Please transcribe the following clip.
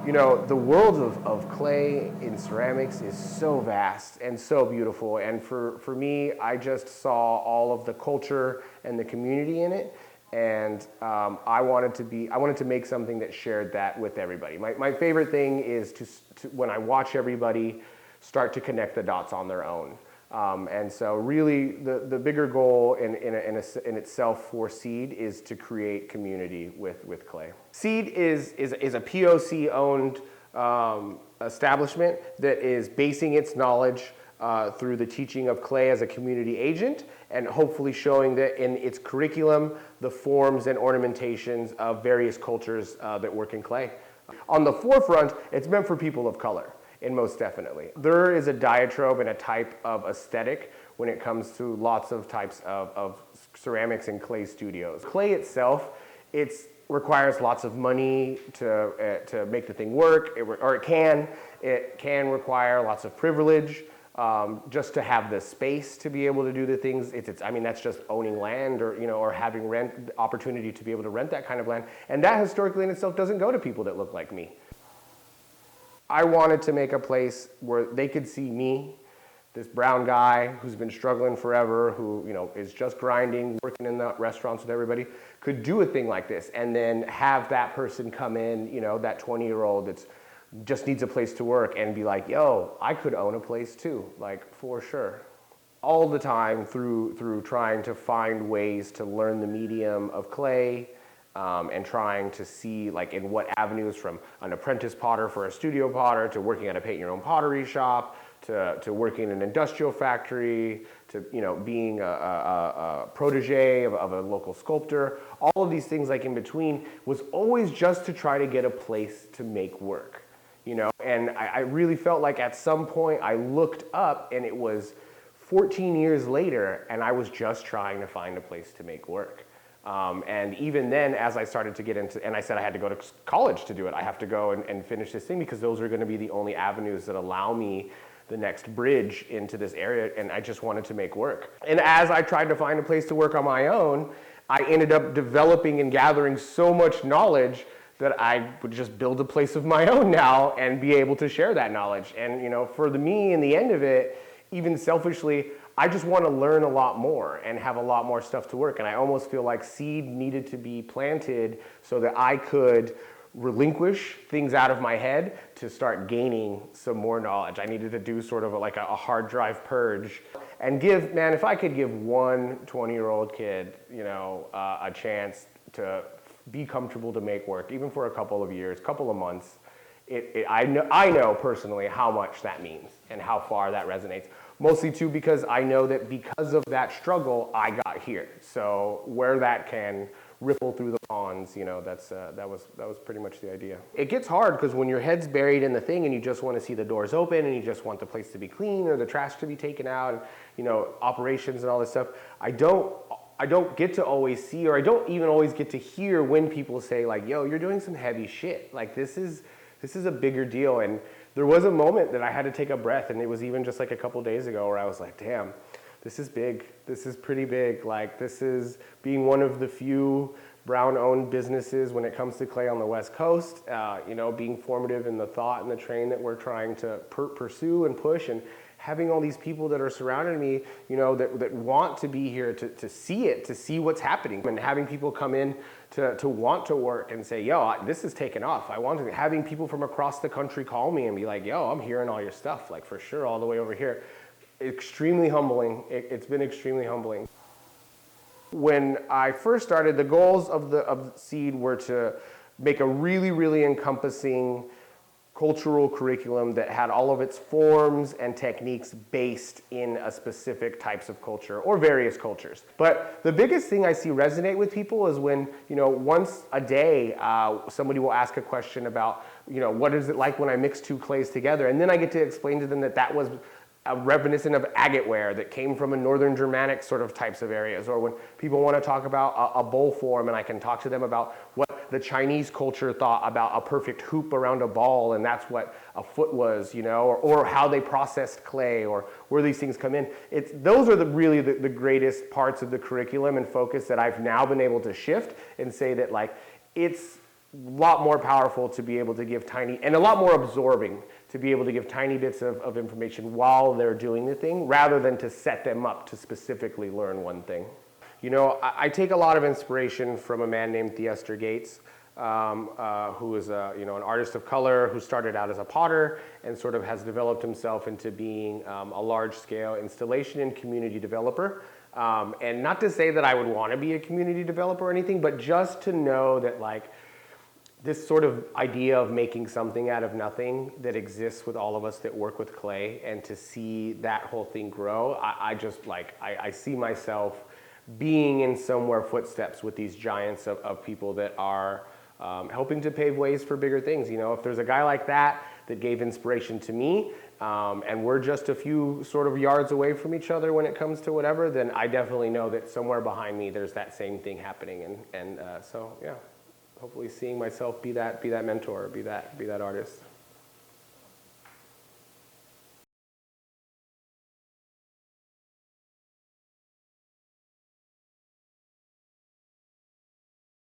You know, the world of clay in ceramics is so vast and so beautiful. And for me, I just saw all of the culture and the community in it. And I wanted to make something that shared that with everybody. My favorite thing is to when I watch everybody start to connect the dots on their own. And so really the bigger goal in itself for Seed is to create community with clay. Seed is a POC owned establishment that is basing its knowledge through the teaching of clay as a community agent, and hopefully showing that in its curriculum the forms and ornamentations of various cultures that work in clay. On the forefront, it's meant for people of color. And most definitely. There is a diatribe and a type of aesthetic when it comes to lots of types of ceramics and clay studios. Clay itself, it requires lots of money to make the thing work, it can require lots of privilege just to have the space to be able to do the things. I mean, that's just owning land or having opportunity to be able to rent that kind of land. And that historically in itself doesn't go to people that look like me. I wanted to make a place where they could see me, this brown guy who's been struggling forever, who is just grinding, working in the restaurants with everybody, could do a thing like this, and then have that person come in, that 20-year-old that just needs a place to work, and be like, yo, I could own a place too, like for sure. All the time through trying to find ways to learn the medium of clay, and trying to see like in what avenues, from an apprentice potter for a studio potter, to working at a paint your own pottery shop, to working in an industrial factory, to being a protege of a local sculptor. All of these things like in between was always just to try to get a place to make work. And I really felt like at some point I looked up and it was 14 years later and I was just trying to find a place to make work. And even then, as I started to get into, and I said I had to go to college to do it. I have to go and finish this thing because those are going to be the only avenues that allow me the next bridge into this area, and I just wanted to make work. And as I tried to find a place to work on my own, I ended up developing and gathering so much knowledge that I would just build a place of my own now and be able to share that knowledge. And for me, in the end of it, even selfishly, I just want to learn a lot more and have a lot more stuff to work. And I almost feel like seed needed to be planted so that I could relinquish things out of my head to start gaining some more knowledge. I needed to do sort of like a hard drive purge and if I could give one 20-year-old kid, a chance to be comfortable to make work, even for a couple of years, couple of months, I know personally how much that means and how far that resonates. Mostly too because I know that because of that struggle, I got here. So where that can ripple through the ponds, that was pretty much the idea. It gets hard because when your head's buried in the thing and you just want to see the doors open and you just want the place to be clean or the trash to be taken out, and, operations and all this stuff, I don't get to always see, or I don't even always get to hear when people say like, yo, you're doing some heavy shit. Like this is a bigger deal. And there was a moment that I had to take a breath, and it was even just like a couple days ago where I was like, damn, this is big. This is pretty big. Like this is being one of the few brown-owned businesses when it comes to clay on the West Coast, being formative in the thought and the train that we're trying to pursue and push, and having all these people that are surrounding me, that want to be here to see what's happening, and having people come in to want to work and say, yo, this is taking off. Having people from across the country call me and be like, yo, I'm hearing all your stuff, like for sure, all the way over here. Extremely humbling. It's been extremely humbling. When I first started, the goals of Seed were to make a really, really encompassing cultural curriculum that had all of its forms and techniques based in a specific types of culture or various cultures. But the biggest thing I see resonate with people is when, once a day, somebody will ask a question about, what is it like when I mix two clays together? And then I get to explain to them that was reminiscent of agate ware that came from a Northern Germanic sort of types of areas, or when people want to talk about a bowl form and I can talk to them about what the Chinese culture thought about a perfect hoop around a ball, and that's what a foot was, or how they processed clay, or where these things come in. Those are really the greatest parts of the curriculum and focus that I've now been able to shift and say that like it's lot more powerful to be able to give tiny, and a lot more absorbing to be able to give tiny bits of information while they're doing the thing, rather than to set them up to specifically learn one thing. You know, I take a lot of inspiration from a man named Theester Gates, who is an artist of color who started out as a potter and sort of has developed himself into being a large-scale installation and community developer. And not to say that I would want to be a community developer or anything, but just to know that like this sort of idea of making something out of nothing that exists with all of us that work with clay, and to see that whole thing grow, I see myself being in somewhere footsteps with these giants of people that are helping to pave ways for bigger things. You know, if there's a guy like that that gave inspiration to me, and we're just a few sort of yards away from each other when it comes to whatever, then I definitely know that somewhere behind me there's that same thing happening. So yeah, hopefully seeing myself be that mentor, be that artist.